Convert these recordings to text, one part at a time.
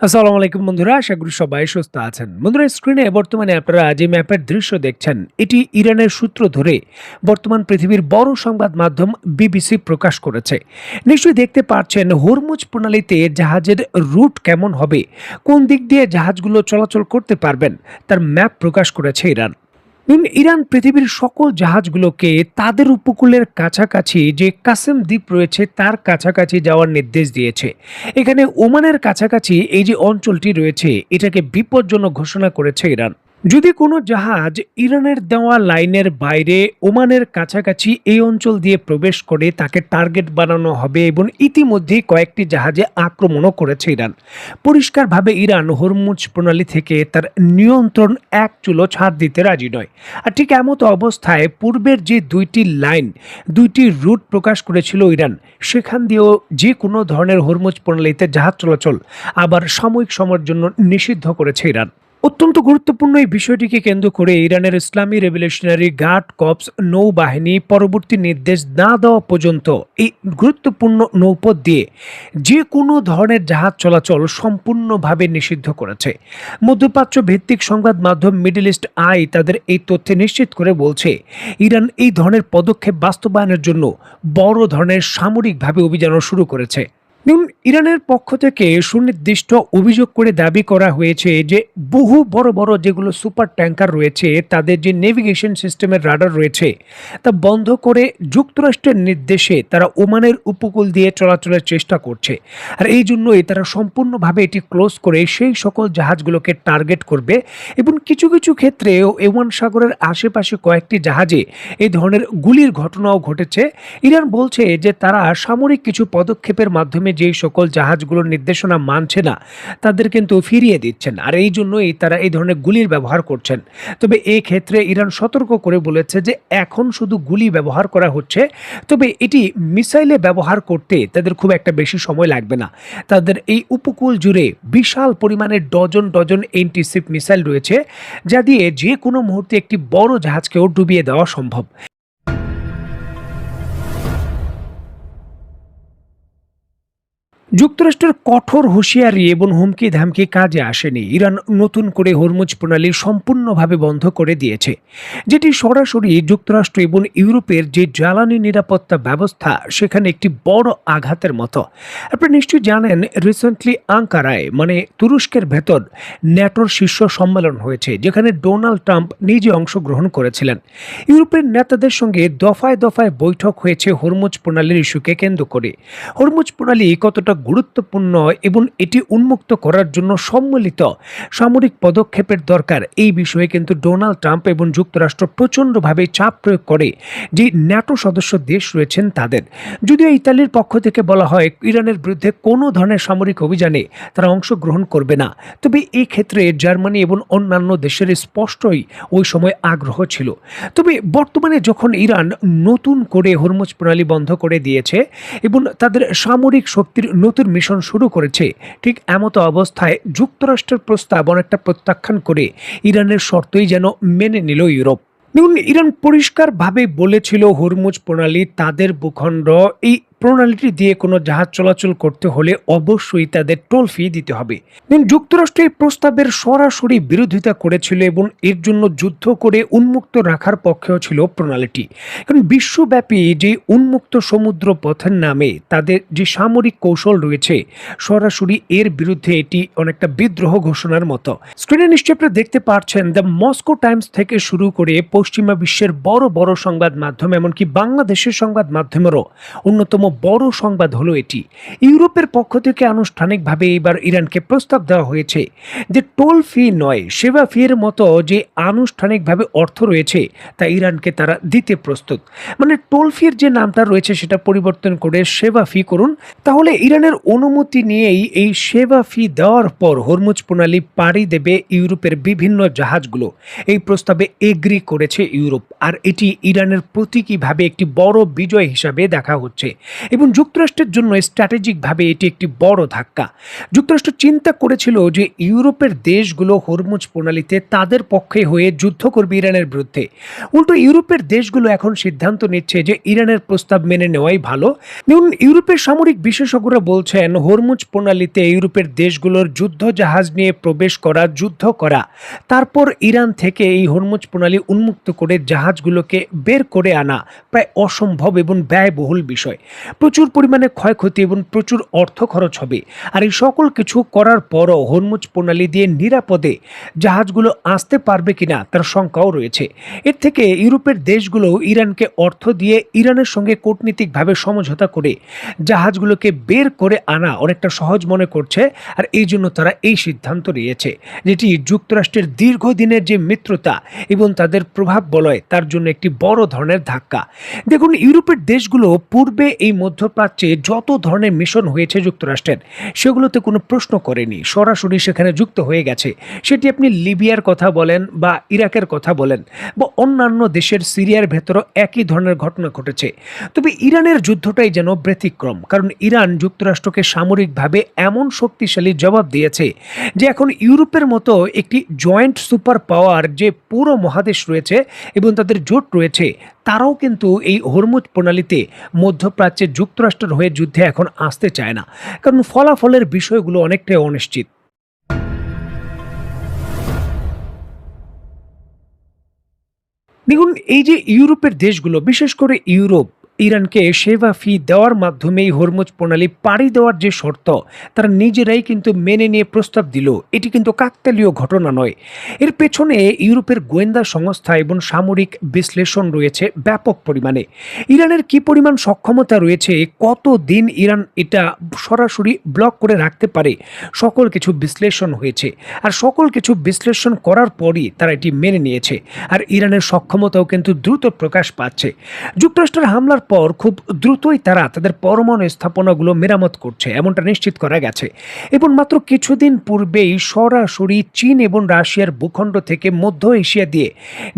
আসসালামু আলাইকুম বন্ধুরা, আশা করি সবাই সুস্থ আছেন। বন্ধুরা, স্ক্রিনে বর্তমানে আপনারা যে ম্যাপের দৃশ্য দেখছেন, এটি ইরানের সূত্র ধরে বর্তমান পৃথিবীর বড় সংবাদ মাধ্যম বিবিসি প্রকাশ করেছে। নিশ্চয়ই দেখতে পাচ্ছেন হরমুজ প্রণালীতে জাহাজের রুট কেমন হবে, কোন দিক দিয়ে জাহাজগুলো চলাচল করতে পারবেন, তার ম্যাপ প্রকাশ করেছে ইরান। ইরান পৃথিবীর সকল জাহাজগুলোকে তাদের উপকূলের কাছাকাছি যে কাসেম দ্বীপ রয়েছে তার কাছাকাছি যাওয়ার নির্দেশ দিয়েছে। এখানে ওমানের কাছাকাছি এই যে অঞ্চলটি রয়েছে, এটাকে বিপজ্জনক ঘোষণা করেছে ইরান। যদি কোনো জাহাজ ইরানের দেওয়া লাইনের বাইরে ওমানের কাছাকাছি এই অঞ্চল দিয়ে প্রবেশ করে, তাকে টার্গেট বানানো হবে এবং ইতিমধ্যেই কয়েকটি জাহাজে আক্রমণও করেছে ইরান। পরিষ্কারভাবে ইরান হরমুজ প্রণালী থেকে তার নিয়ন্ত্রণ এক চুলো ছাড় দিতে রাজি নয়। আর ঠিক এমতো অবস্থায় পূর্বের যে দুইটি রুট প্রকাশ করেছিল ইরান, সেখান দিয়েও যে কোনো ধরনের হরমুজ প্রণালীতে জাহাজ চলাচল আবার সাময়িক সময়ের জন্য নিষিদ্ধ করেছে ইরান। অত্যন্ত গুরুত্বপূর্ণ এই বিষয়টিকে কেন্দ্র করে ইরানের ইসলামী রেভলিউশনারি গার্ড কর্পস নৌবাহিনী পরবর্তী নির্দেশ না দেওয়া পর্যন্ত এই গুরুত্বপূর্ণ নৌপথ দিয়ে যে কোনো ধরনের জাহাজ চলাচল সম্পূর্ণভাবে নিষিদ্ধ করেছে। মধ্যপ্রাচ্য ভিত্তিক সংবাদ মাধ্যম মিডল ইস্ট আই তাদের এই তথ্য নিশ্চিত করে বলছে, ইরান এই ধরনের পদক্ষেপ বাস্তবায়নের জন্য বড় ধরনের সামরিকভাবে অভিযানও শুরু করেছে। দেখুন, ইরানের পক্ষ থেকে সুনির্দিষ্ট অভিযোগ করে দাবি করা হয়েছে যে বহু বড় বড় যেগুলো সুপার ট্যাঙ্কার রয়েছে, তাদের যে নেভিগেশন সিস্টেমের রাডার রয়েছে তা বন্ধ করে যুক্তরাষ্ট্রের নির্দেশে তারা ওমানের উপকূল দিয়ে চলাচলের চেষ্টা করছে। আর এই জন্যই তারা সম্পূর্ণভাবে এটি ক্লোজ করে সেই সকল জাহাজগুলোকে টার্গেট করবে এবং কিছু কিছু ক্ষেত্রে ওমান সাগরের আশেপাশে কয়েকটি জাহাজে এই ধরনের গুলির ঘটনাও ঘটেছে। ইরান বলছে যে তারা সামরিক কিছু পদক্ষেপের মাধ্যমে যে সকল জাহাজগুলোর নির্দেশনা মানছে না তাদের কিন্তু ফিরিয়ে দিচ্ছেন, আর এই জন্যই তারা এই ধরনের গুলির ব্যবহার করছেন। তবে এই ক্ষেত্রে ইরান সতর্ক করে বলেছে যে এখন শুধু গুলি ব্যবহার করা হচ্ছে, তবে এটি মিসাইলে ব্যবহার করতে তাদের খুব একটা বেশি সময় লাগবে না। তাদের এই উপকূল জুড়ে বিশাল পরিমাণের ডজন ডজন এন্টিশিপ মিসাইল রয়েছে, যা দিয়ে যে কোনো মুহূর্তে একটি বড় জাহাজকেও ডুবিয়ে দেওয়া সম্ভব। যুক্তরাষ্ট্রের কঠোর হুঁশিয়ারি এবং হুমকি ধামকি কাজে আসেনি। ইরান নতুন করে হরমুজ প্রণালী সম্পূর্ণভাবে বন্ধ করে দিয়েছে, যেটি সরাসরি যুক্তরাষ্ট্র এবং ইউরোপের যে জ্বালানি নিরাপত্তা ব্যবস্থা সেখানে একটি বড় আঘাতের মতো। আপনারা নিশ্চয়ই জানেন, রিসেন্টলি আঙ্কারায় মানে তুরস্কের ভেতর ন্যাটোর শীর্ষ সম্মেলন হয়েছে, যেখানে ডোনাল্ড ট্রাম্প নিজে অংশগ্রহণ করেছিলেন। ইউরোপের নেতাদের সঙ্গে দফায় দফায় বৈঠক হয়েছে হরমুজ প্রণালীর ইস্যুকে কেন্দ্র করে। হরমুজ প্রণালী কতটা গুরুত্বপূর্ণ এবং এটি উন্মুক্ত করার জন্য সম্মিলিত সামরিক পদক্ষেপের দরকার, এই বিষয়ে কিন্তু ডোনাল্ড ট্রাম্প এবং যুক্তরাষ্ট্র প্রচণ্ডভাবে চাপ প্রয়োগ করে যে ন্যাটো সদস্য দেশ রয়েছেন তাদের। যদিও ইতালির পক্ষ থেকে বলা হয় ইরানের বিরুদ্ধে কোনো ধরনের সামরিক অভিযানে তারা অংশগ্রহণ করবে না, তবে এই ক্ষেত্রে জার্মানি এবং অন্যান্য দেশের স্পষ্টই ওই সময় আগ্রহ ছিল। তবে বর্তমানে যখন ইরান নতুন করে হরমুজ প্রণালী বন্ধ করে দিয়েছে এবং তাদের সামরিক শক্তির নতুন মিশন শুরু করেছে, ঠিক এমতো অবস্থায় যুক্তরাষ্ট্রের প্রস্তাব অনেকটা প্রত্যাখ্যান করে ইরানের শর্তই যেন মেনে নিল ইউরোপ। দেখুন, ইরান পরিষ্কারভাবে বলেছিল হরমুজ প্রণালী তাদের ভূখণ্ড, এই প্রণালীটি দিয়ে কোনো জাহাজ চলাচল করতে হলে অবশ্যই তাদের টোল ফি দিতে হবে। যুক্তরাষ্ট্র এই প্রস্তাবের সরাসরি বিরোধিতা করেছিল এবং এর জন্য যুদ্ধ করে উন্মুক্ত রাখার পক্ষেও ছিল প্রণালীটি। কারণ বিশ্বব্যাপী যে উন্মুক্ত সমুদ্র পথের নামে তাদের যে সামরিক কৌশল রয়েছে, সরাসরি এর বিরুদ্ধে এটি অনেকটা বিদ্রোহ ঘোষণার মতো। স্ক্রিনে নিশ্চয়ই আপনারা দেখতে পাচ্ছেন, দ্য মস্কো টাইমস থেকে শুরু করে পশ্চিমা বিশ্বের বড় বড় সংবাদ মাধ্যম, এমনকি বাংলাদেশের সংবাদ মাধ্যমেরও অন্যতম বড় সংবাদ হলো এটি। ইউরোপের পক্ষ থেকে আনুষ্ঠানিকভাবে এবার ইরানকে প্রস্তাব দেওয়া হয়েছে যে টোল ফি নয়, সেবা ফি এর মতো যে আনুষ্ঠানিকভাবে অর্থ রয়েছে তা ইরানকে তারা দিতে প্রস্তুত। মানে টোল ফির যে নামটা রয়েছে সেটা পরিবর্তন করে সেবা ফি করুন, তাহলে ইরানের অনুমতি নিয়েই এই সেবা ফি দেওয়ার পর হরমুজ প্রণালী পাড়ি দেবে ইউরোপের বিভিন্ন জাহাজগুলো। এই প্রস্তাবে এগ্রি করেছে ইউরোপ, আর এটি ইরানের প্রতীকীভাবে একটি বড় বিজয় হিসাবে দেখা হচ্ছে। এবং যুক্তরাষ্ট্রের জন্য স্ট্র্যাটেজিকভাবে এটি একটি বড় ধাক্কা। যুক্তরাষ্ট্র চিন্তা করেছিল যে ইউরোপের দেশগুলো হরমুজ প্রণালীতে তাদের পক্ষে হয়ে যুদ্ধ করবে ইরানের বিরুদ্ধে। উল্টো ইউরোপের দেশগুলো এখন সিদ্ধান্ত নিচ্ছে যে ইরানের প্রস্তাব মেনে নেওয়াই ভালো। দেখুন, ইউরোপের সামরিক বিশেষজ্ঞরা বলছেন হরমুজ প্রণালীতে ইউরোপের দেশগুলোর যুদ্ধ জাহাজ নিয়ে প্রবেশ করা, যুদ্ধ করা, তারপর ইরান থেকে এই হরমুজ প্রণালী উন্মুক্ত করে জাহাজগুলোকে বের করে আনা প্রায় অসম্ভব এবং ব্যয়বহুল বিষয়। প্রচুর পরিমাণে ক্ষয়ক্ষতি এবং প্রচুর অর্থ খরচ হবে। আর এই সকল কিছু করার পরও হরমুজ প্রণালী দিয়ে নিরাপদে জাহাজগুলো আসতে পারবে কিনা তার শঙ্কাও রয়েছে। এর থেকে ইউরোপের দেশগুলো ইরানকে অর্থ দিয়ে ইরানের সঙ্গে কূটনীতিকভাবে সমঝোতা করে জাহাজগুলোকে বের করে আনা অনেকটা সহজ মনে করছে। আর এই জন্য তারা এই সিদ্ধান্ত নিয়েছে, যেটি যুক্তরাষ্ট্রের দীর্ঘদিনের যে মিত্রতা এবং তাদের প্রভাব বলয় তার জন্য একটি বড় ধরনের ধাক্কা। দেখুন, ইউরোপের দেশগুলো পূর্বে এই মধ্যপ্রাচ্যে যত ধরনের মিশন হয়েছে যুক্তরাষ্ট্রের, সেগুলোতে কোনো প্রশ্ন করেনি, সরাসরি সেখানে যুক্ত হয়ে গেছে। সেটি আপনি লিবিয়ার কথা বলেন বা ইরাকের কথা বলেন বা অন্যান্য দেশের সিরিয়ার ভেতরও একই ধরনের ঘটনা ঘটেছে। তবে ইরানের যুদ্ধটাই যেন ব্যতিক্রম, কারণ ইরান যুক্তরাষ্ট্রকে সামরিকভাবে এমন শক্তিশালী জবাব দিয়েছে যে এখন ইউরোপের মতো একটি জয়েন্ট সুপার পাওয়ার যে পুরো মহাদেশ রয়েছে এবং তাদের জোট রয়েছে, তারাও কিন্তু এই হরমুজ প্রণালীতে মধ্যপ্রাচ্যে যুক্তরাষ্ট্রের হয়ে যুদ্ধে এখন আসতে চায় না, কারণ ফলাফলের বিষয়গুলো অনেকটাই অনিশ্চিত। দেখুন, এই যে ইউরোপের দেশগুলো, বিশেষ করে ইউরোপ ইরানকে সেবা ফি দেওয়ার মাধ্যমে এই হরমুজ প্রণালী পাড়ি দেওয়ার যে শর্ত, তারা নিজেরাই কিন্তু মেনে নিয়ে প্রস্তাব দিল। এটি কিন্তু কাকতালীয় ঘটনা নয়। এর পেছনে ইউরোপের গোয়েন্দা সংস্থা এবং সামরিক বিশ্লেষণ রয়েছে ব্যাপক পরিমাণে। ইরানের কি পরিমাণ সক্ষমতা রয়েছে, কতদিন ইরান এটা সরাসরি ব্লক করে রাখতে পারে, সকল কিছু বিশ্লেষণ হয়েছে। আর সকল কিছু বিশ্লেষণ করার পরই তারা এটি মেনে নিয়েছে। আর ইরানের সক্ষমতাও কিন্তু দ্রুত প্রকাশ পাচ্ছে। যুক্তরাষ্ট্রের হামলার পর খুব দ্রুতই তারা তাদের পরমাণু স্থাপনাগুলো মেরামত করছে, এমনটা নিশ্চিত করা গেছে। এবং মাত্র কিছুদিন পূর্বেই সরাসরি চীন এবং রাশিয়ার ভূখণ্ড থেকে মধ্য এশিয়া দিয়ে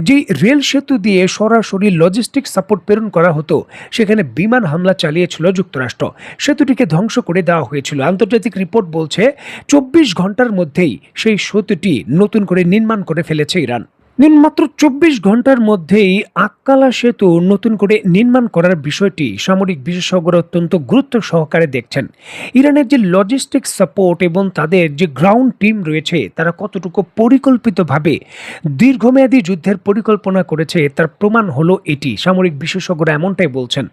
যে রেল সেতু দিয়ে সরাসরি লজিস্টিক সাপোর্ট প্রেরণ করা হতো, সেখানে বিমান হামলা চালিয়েছিল যুক্তরাষ্ট্র। সেতুটিকে ধ্বংস করে দেওয়া হয়েছিল। আন্তর্জাতিক রিপোর্ট বলছে 24 ঘন্টার মধ্যেই সেই সেতুটি নতুন করে নির্মাণ করে ফেলেছে ইরান। মাত্র 24 ঘন্টার মধ্যেই আক্কালা সেতু নতুন করে নির্মাণ করার বিষয়টি সামরিক বিশেষজ্ঞরা অত্যন্ত গুরুত্ব সহকারে দেখছেন। ইরানের যে লজিস্টিক সাপোর্ট এবং তাদের যে গ্রাউন্ড টিম রয়েছে, তারা কতটুকু পরিকল্পিতভাবে দীর্ঘমেয়াদী যুদ্ধের পরিকল্পনা করেছে তার প্রমাণ হলো এটি। সামরিক বিশেষজ্ঞরা এমনটাই বলছেন।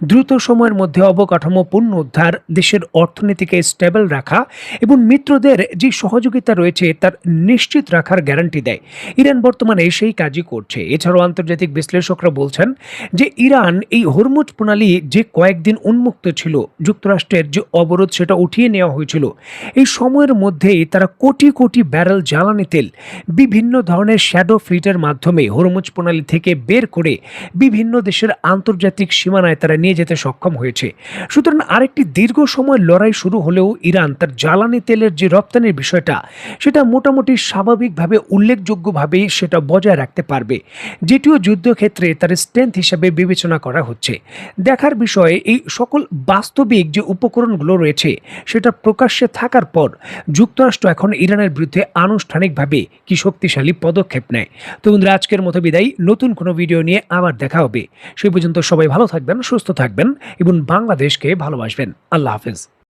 দ্রুত সময়ের মধ্যে অবকাঠামো পুনরুদ্ধার, দেশের অর্থনীতিকে স্টেবল রাখা এবং মিত্রদের যে সহযোগিতা রয়েছে তার নিশ্চিত রাখার গ্যারান্টি দেয়। ইরান বর্তমানে সেই কাজই করছে। এছাড়াও আন্তর্জাতিক বিশ্লেষকরা বলছেন যে ইরান এই হরমুজ প্রণালী যে কয়েকদিন উন্মুক্ত ছিল, যুক্তরাষ্ট্রের যে অবরোধ সেটা উঠিয়ে নেওয়া হয়েছিল, এই সময়ের মধ্যেই তারা কোটি কোটি ব্যারেল জ্বালানি তেল বিভিন্ন ধরনের শ্যাডো ফ্লিটের মাধ্যমে হরমুজ প্রণালী থেকে বের করে বিভিন্ন দেশের আন্তর্জাতিক সীমানায় তারা নিয়ে যেতে সক্ষম হয়েছে। সুতরাং আরেকটি দীর্ঘ সময় লড়াই শুরু হলেও ইরান তার জ্বালানি তেলের যে রপ্তানির বিষয়টা, সেটা মোটামুটি স্বাভাবিকভাবে উল্লেখযোগ্যভাবেই সেটা বজায় রাখতে পারবে, যেটিও যুদ্ধক্ষেত্রে তার স্ট্রেংথ হিসেবে বিবেচনা করা হচ্ছে। দেখার বিষয়ে এই সকল বাস্তবিক যে উপকরণগুলো রয়েছে সেটা প্রকাশ্যে থাকার পর যুক্তরাষ্ট্র এখন ইরানের বিরুদ্ধে আনুষ্ঠানিকভাবে কি শক্তিশালী পদক্ষেপ নেয়। তো বন্ধুরা, আজকের মতো বিদায়। নতুন কোনো ভিডিও নিয়ে আবার দেখা হবে। সেই পর্যন্ত সবাই ভালো থাকবেন, সুস্থ থাকবেন এবং বাংলাদেশকে ভালোবাসবেন। আল্লাহ হাফেজ।